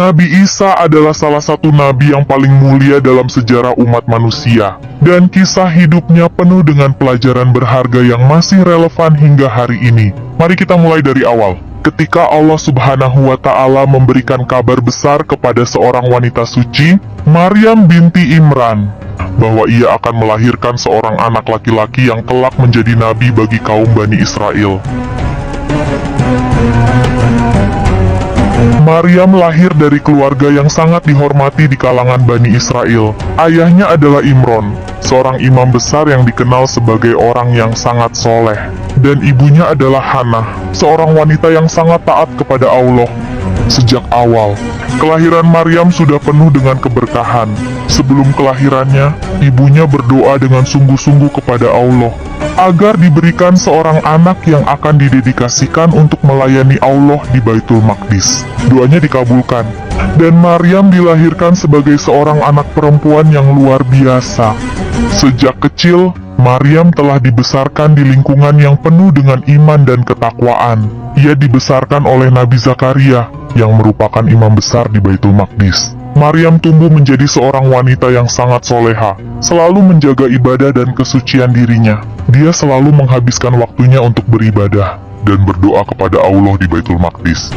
Nabi Isa adalah salah satu nabi yang paling mulia dalam sejarah umat manusia, dan kisah hidupnya penuh dengan pelajaran berharga yang masih relevan hingga hari ini. Mari kita mulai dari awal. Ketika Allah Subhanahu wa Ta'ala memberikan kabar besar kepada seorang wanita suci, Maryam binti Imran, bahwa ia akan melahirkan seorang anak laki-laki yang kelak menjadi nabi bagi kaum Bani Israel. Maryam lahir dari keluarga yang sangat dihormati di kalangan Bani Israel. Ayahnya adalah Imron, seorang imam besar yang dikenal sebagai orang yang sangat soleh. Dan ibunya adalah Hannah, seorang wanita yang sangat taat kepada Allah. Sejak awal, kelahiran Maryam sudah penuh dengan keberkahan. Sebelum kelahirannya, ibunya berdoa dengan sungguh-sungguh kepada Allah, agar diberikan seorang anak yang akan didedikasikan untuk melayani Allah di Baitul Maqdis. Doanya dikabulkan, dan Maryam dilahirkan sebagai seorang anak perempuan yang luar biasa. Sejak kecil, Maryam telah dibesarkan di lingkungan yang penuh dengan iman dan ketakwaan. Ia dibesarkan oleh Nabi Zakaria, yang merupakan imam besar di Baitul Maqdis. Maryam tumbuh menjadi seorang wanita yang sangat soleha, selalu menjaga ibadah dan kesucian dirinya. Dia selalu menghabiskan waktunya untuk beribadah dan berdoa kepada Allah di Baitul Maqdis.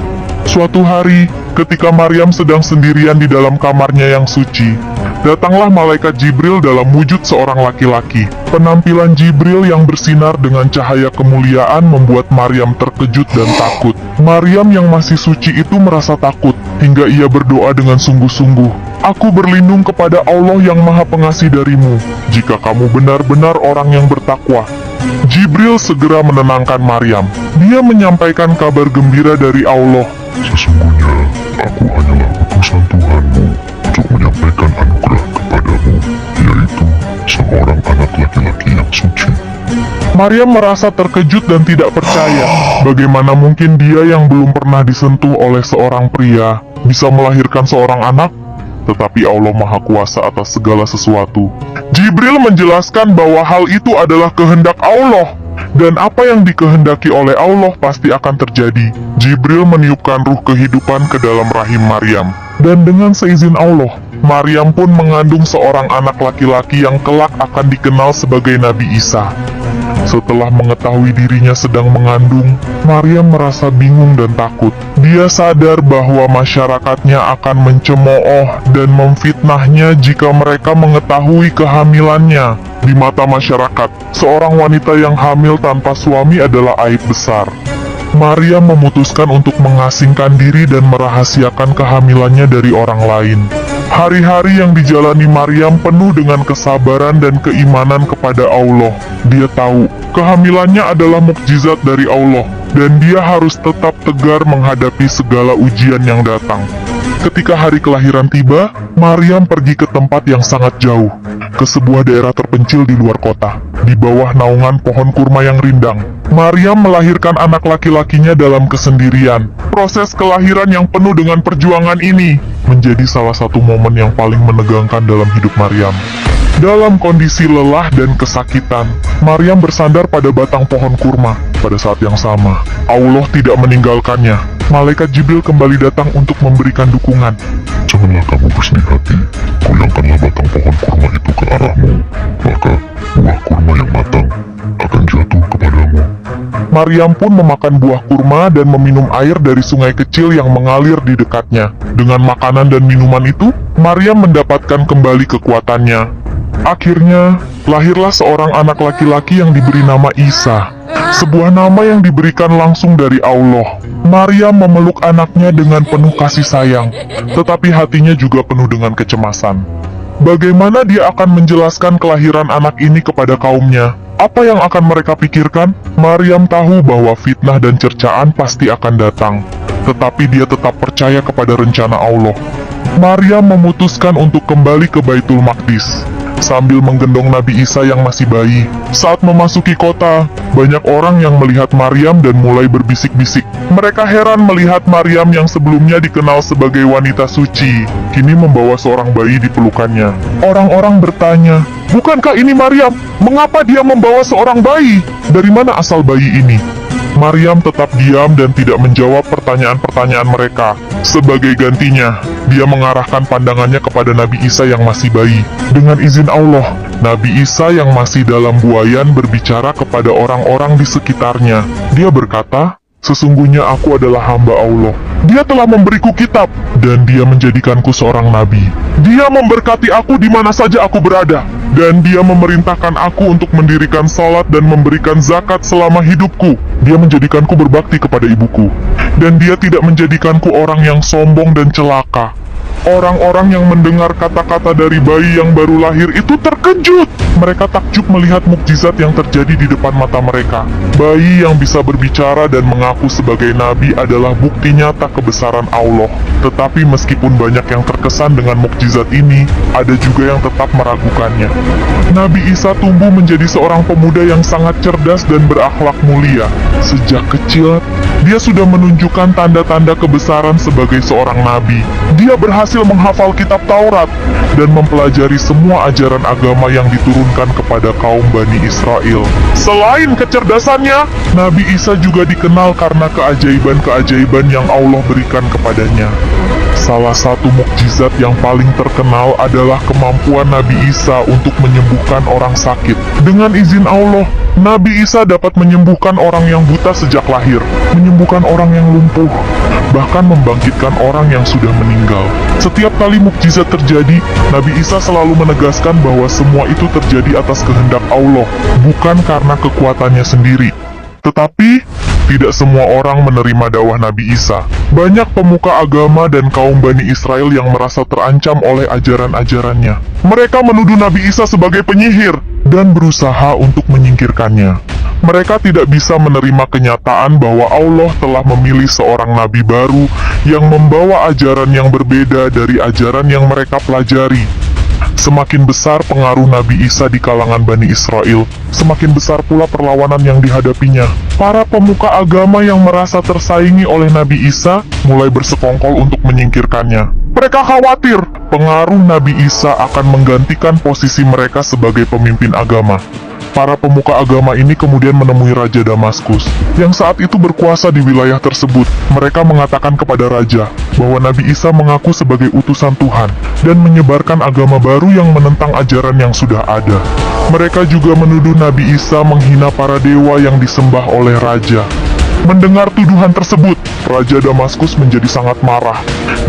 Suatu hari, ketika Maryam sedang sendirian di dalam kamarnya yang suci, datanglah malaikat Jibril dalam wujud seorang laki-laki. Penampilan Jibril yang bersinar dengan cahaya kemuliaan membuat Maryam terkejut dan takut. Maryam yang masih suci itu merasa takut, hingga ia berdoa dengan sungguh-sungguh, "Aku berlindung kepada Allah yang Maha Pengasih darimu, jika kamu benar-benar orang yang bertakwa." Jibril segera menenangkan Maryam. Dia menyampaikan kabar gembira dari Allah. "Sesungguhnya, aku hanyalah utusan Tuhanmu untuk menyampaikan anugerah kepadamu, yaitu seorang anak laki-laki yang suci." Maryam merasa terkejut dan tidak percaya. Bagaimana mungkin dia yang belum pernah disentuh oleh seorang pria bisa melahirkan seorang anak? Tetapi Allah Maha Kuasa atas segala sesuatu. Jibril menjelaskan bahwa hal itu adalah kehendak Allah, dan apa yang dikehendaki oleh Allah pasti akan terjadi. Jibril meniupkan ruh kehidupan ke dalam rahim Maryam, dan dengan seizin Allah, Maryam pun mengandung seorang anak laki-laki yang kelak akan dikenal sebagai Nabi Isa. Setelah mengetahui dirinya sedang mengandung, Maryam merasa bingung dan takut. Dia sadar bahwa masyarakatnya akan mencemooh dan memfitnahnya jika mereka mengetahui kehamilannya. Di mata masyarakat, seorang wanita yang hamil tanpa suami adalah aib besar. Maryam memutuskan untuk mengasingkan diri dan merahasiakan kehamilannya dari orang lain. Hari-hari yang dijalani Maryam penuh dengan kesabaran dan keimanan kepada Allah. Dia tahu, kehamilannya adalah mukjizat dari Allah, dan dia harus tetap tegar menghadapi segala ujian yang datang. Ketika hari kelahiran tiba, Maryam pergi ke tempat yang sangat jauh, ke sebuah daerah terpencil di luar kota, di bawah naungan pohon kurma yang rindang. Maryam melahirkan anak laki-lakinya dalam kesendirian. Proses kelahiran yang penuh dengan perjuangan ini menjadi salah satu momen yang paling menegangkan dalam hidup Maryam. Dalam kondisi lelah dan kesakitan, Maryam bersandar pada batang pohon kurma. Pada saat yang sama, Allah tidak meninggalkannya. Malaikat Jibril kembali datang untuk memberikan dukungan. "Janganlah kamu bersedih hati, goyangkanlah batang pohon kurma itu ke arahmu, maka buah kurma yang matang akan jatuh kepadamu." Maryam pun memakan buah kurma dan meminum air dari sungai kecil yang mengalir di dekatnya. Dengan makanan dan minuman itu, Maryam mendapatkan kembali kekuatannya. Akhirnya, lahirlah seorang anak laki-laki yang diberi nama Isa, sebuah nama yang diberikan langsung dari Allah. Maryam memeluk anaknya dengan penuh kasih sayang, tetapi hatinya juga penuh dengan kecemasan. Bagaimana dia akan menjelaskan kelahiran anak ini kepada kaumnya? Apa yang akan mereka pikirkan? Maryam tahu bahwa fitnah dan cercaan pasti akan datang, tetapi dia tetap percaya kepada rencana Allah. Maryam memutuskan untuk kembali ke Baitul Maqdis sambil menggendong Nabi Isa yang masih bayi. Saat memasuki kota, banyak orang yang melihat Maryam dan mulai berbisik-bisik. Mereka heran melihat Maryam yang sebelumnya dikenal sebagai wanita suci, kini membawa seorang bayi di pelukannya. Orang-orang bertanya, "Bukankah ini Maryam? Mengapa dia membawa seorang bayi? Dari mana asal bayi ini?" Maryam tetap diam dan tidak menjawab pertanyaan-pertanyaan mereka. Sebagai gantinya, dia mengarahkan pandangannya kepada Nabi Isa yang masih bayi. Dengan izin Allah, Nabi Isa yang masih dalam buayan berbicara kepada orang-orang di sekitarnya. Dia berkata, "Sesungguhnya aku adalah hamba Allah. Dia telah memberiku kitab, dan dia menjadikanku seorang nabi. Dia memberkati aku di mana saja aku berada, dan dia memerintahkan aku untuk mendirikan salat dan memberikan zakat selama hidupku. Dia menjadikanku berbakti kepada ibuku, dan dia tidak menjadikanku orang yang sombong dan celaka." Orang-orang yang mendengar kata-kata dari bayi yang baru lahir itu terkejut. Mereka takjub melihat mukjizat yang terjadi di depan mata mereka. Bayi yang bisa berbicara dan mengaku sebagai nabi adalah bukti nyata kebesaran Allah. Tetapi meskipun banyak yang terkesan dengan mukjizat ini, ada juga yang tetap meragukannya. Nabi Isa tumbuh menjadi seorang pemuda yang sangat cerdas dan berakhlak mulia. Sejak kecil, dia sudah menunjukkan tanda-tanda kebesaran sebagai seorang nabi. Dia berhasil menghafal kitab Taurat dan mempelajari semua ajaran agama yang diturunkan kepada kaum Bani Israel. Selain kecerdasannya, Nabi Isa juga dikenal karena keajaiban-keajaiban yang Allah berikan kepadanya. Salah satu mukjizat yang paling terkenal adalah kemampuan Nabi Isa untuk menyembuhkan orang sakit. Dengan izin Allah, Nabi Isa dapat menyembuhkan orang yang buta sejak lahir, menyembuhkan orang yang lumpuh, bahkan membangkitkan orang yang sudah meninggal. Setiap kali mukjizat terjadi, Nabi Isa selalu menegaskan bahwa semua itu terjadi atas kehendak Allah, bukan karena kekuatannya sendiri. Tetapi, tidak semua orang menerima dakwah Nabi Isa. Banyak pemuka agama dan kaum Bani Israel yang merasa terancam oleh ajaran-ajarannya. Mereka menuduh Nabi Isa sebagai penyihir dan berusaha untuk menyingkirkannya. Mereka tidak bisa menerima kenyataan bahwa Allah telah memilih seorang nabi baru yang membawa ajaran yang berbeda dari ajaran yang mereka pelajari. Semakin besar pengaruh Nabi Isa di kalangan Bani Israel, semakin besar pula perlawanan yang dihadapinya. Para pemuka agama yang merasa tersaingi oleh Nabi Isa mulai bersekongkol untuk menyingkirkannya. Mereka khawatir pengaruh Nabi Isa akan menggantikan posisi mereka sebagai pemimpin agama. Para pemuka agama ini kemudian menemui Raja Damaskus, yang saat itu berkuasa di wilayah tersebut. Mereka mengatakan kepada Raja bahwa Nabi Isa mengaku sebagai utusan Tuhan dan menyebarkan agama baru yang menentang ajaran yang sudah ada. Mereka juga menuduh Nabi Isa menghina para dewa yang disembah oleh Raja. Mendengar tuduhan tersebut, Raja Damaskus menjadi sangat marah.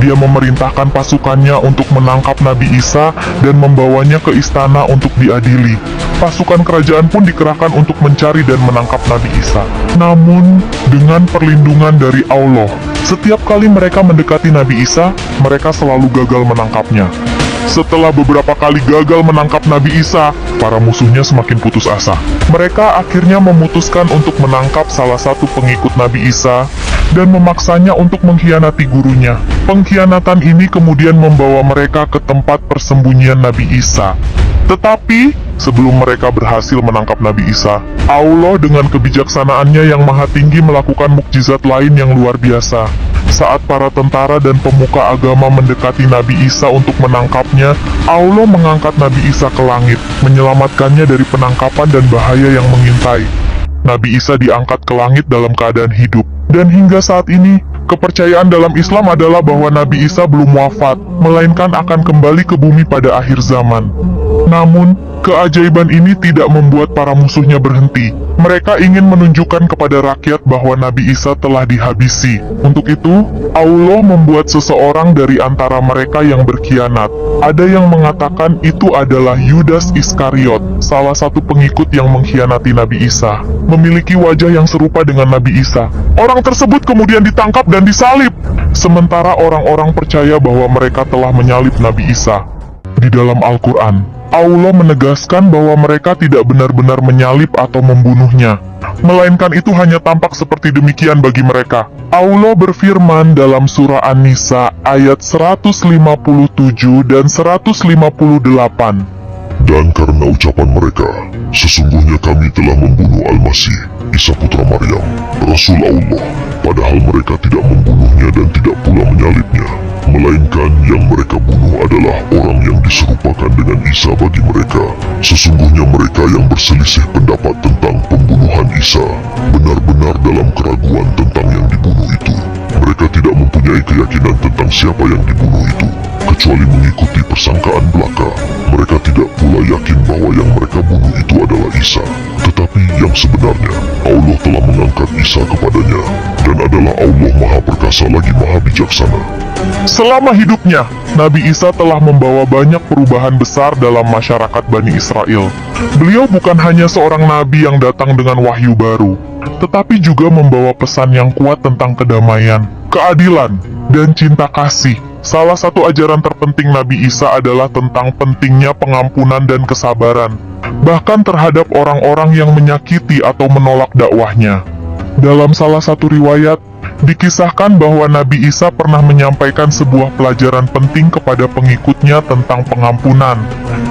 Dia memerintahkan pasukannya untuk menangkap Nabi Isa dan membawanya ke istana untuk diadili. Pasukan kerajaan pun dikerahkan untuk mencari dan menangkap Nabi Isa. Namun, dengan perlindungan dari Allah, setiap kali mereka mendekati Nabi Isa, mereka selalu gagal menangkapnya. Setelah beberapa kali gagal menangkap Nabi Isa, para musuhnya semakin putus asa. Mereka akhirnya memutuskan untuk menangkap salah satu pengikut Nabi Isa dan memaksanya untuk mengkhianati gurunya. Pengkhianatan ini kemudian membawa mereka ke tempat persembunyian Nabi Isa. Tetapi, sebelum mereka berhasil menangkap Nabi Isa, Allah dengan kebijaksanaannya yang maha tinggi melakukan mukjizat lain yang luar biasa. Saat para tentara dan pemuka agama mendekati Nabi Isa untuk menangkapnya, Allah mengangkat Nabi Isa ke langit, menyelamatkannya dari penangkapan dan bahaya yang mengintai. Nabi Isa diangkat ke langit dalam keadaan hidup. Dan hingga saat ini, kepercayaan dalam Islam adalah bahwa Nabi Isa belum wafat, melainkan akan kembali ke bumi pada akhir zaman. Namun, keajaiban ini tidak membuat para musuhnya berhenti. Mereka ingin menunjukkan kepada rakyat bahwa Nabi Isa telah dihabisi. Untuk itu, Allah membuat seseorang dari antara mereka yang berkhianat. Ada yang mengatakan itu adalah Yudas Iskariot, salah satu pengikut yang mengkhianati Nabi Isa. Memiliki wajah yang serupa dengan Nabi Isa. Orang tersebut kemudian ditangkap dan disalib. Sementara orang-orang percaya bahwa mereka telah menyalib Nabi Isa. Di dalam Al-Quran, Allah menegaskan bahwa mereka tidak benar-benar menyalib atau membunuhnya, melainkan itu hanya tampak seperti demikian bagi mereka. Allah berfirman dalam surah An-Nisa ayat 157 dan 158. Dan karena ucapan mereka, sesungguhnya kami telah membunuh Al-Masih, Isa putra Maryam, Rasul Allah, padahal mereka tidak membunuhnya dan tidak pula menyalibnya, melainkan yang mereka bunuh adalah orang yang diserupakan dengan Isa bagi mereka. Sesungguhnya mereka yang berselisih pendapat tentang pembunuhan Isa, benar-benar dalam siapa yang dibunuh itu, kecuali mengikuti persangkaan belaka. Mereka tidak pula yakin bahwa yang mereka bunuh itu adalah Isa. Tetapi yang sebenarnya, Allah telah mengangkat Isa kepadanya, dan adalah Allah Maha Perkasa lagi Maha Bijaksana. Selama hidupnya, Nabi Isa telah membawa banyak perubahan besar dalam masyarakat Bani Israel. Beliau bukan hanya seorang nabi yang datang dengan wahyu baru, tetapi juga membawa pesan yang kuat tentang kedamaian, keadilan, dan cinta kasih. Salah satu ajaran terpenting Nabi Isa adalah tentang pentingnya pengampunan dan kesabaran, bahkan terhadap orang-orang yang menyakiti atau menolak dakwahnya. Dalam salah satu riwayat, dikisahkan bahwa Nabi Isa pernah menyampaikan sebuah pelajaran penting kepada pengikutnya tentang pengampunan.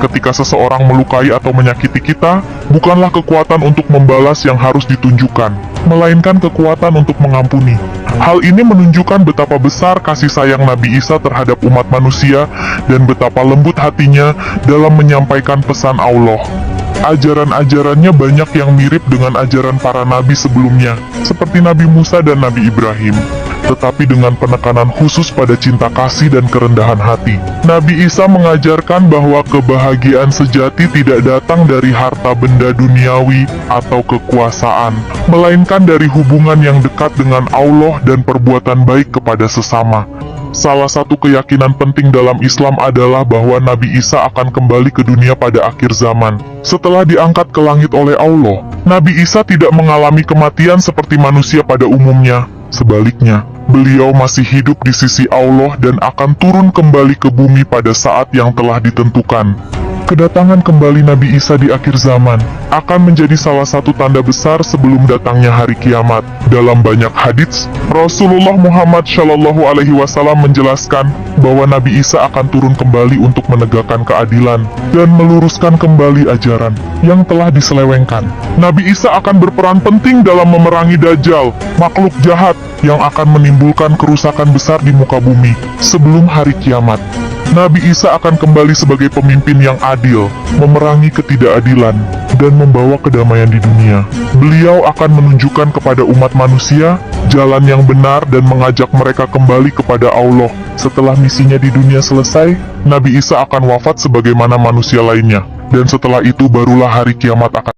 Ketika seseorang melukai atau menyakiti kita, bukanlah kekuatan untuk membalas yang harus ditunjukkan, melainkan kekuatan untuk mengampuni. Hal ini menunjukkan betapa besar kasih sayang Nabi Isa terhadap umat manusia dan betapa lembut hatinya dalam menyampaikan pesan Allah. Ajaran-ajarannya banyak yang mirip dengan ajaran para nabi sebelumnya, seperti Nabi Musa dan Nabi Ibrahim, tetapi dengan penekanan khusus pada cinta kasih dan kerendahan hati. Nabi Isa mengajarkan bahwa kebahagiaan sejati tidak datang dari harta benda duniawi atau kekuasaan, melainkan dari hubungan yang dekat dengan Allah dan perbuatan baik kepada sesama. Salah satu keyakinan penting dalam Islam adalah bahwa Nabi Isa akan kembali ke dunia pada akhir zaman. Setelah diangkat ke langit oleh Allah, Nabi Isa tidak mengalami kematian seperti manusia pada umumnya. Sebaliknya, beliau masih hidup di sisi Allah dan akan turun kembali ke bumi pada saat yang telah ditentukan. Kedatangan kembali Nabi Isa di akhir zaman akan menjadi salah satu tanda besar sebelum datangnya hari kiamat. Dalam banyak hadits, Rasulullah Muhammad SAW menjelaskan bahwa Nabi Isa akan turun kembali untuk menegakkan keadilan dan meluruskan kembali ajaran yang telah diselewengkan. Nabi Isa akan berperan penting dalam memerangi Dajjal, makhluk jahat yang akan menimbulkan kerusakan besar di muka bumi sebelum hari kiamat. Nabi Isa akan kembali sebagai pemimpin yang adil, memerangi ketidakadilan, dan membawa kedamaian di dunia. Beliau akan menunjukkan kepada umat manusia jalan yang benar dan mengajak mereka kembali kepada Allah. Setelah misinya di dunia selesai, Nabi Isa akan wafat sebagaimana manusia lainnya, dan setelah itu barulah hari kiamat akan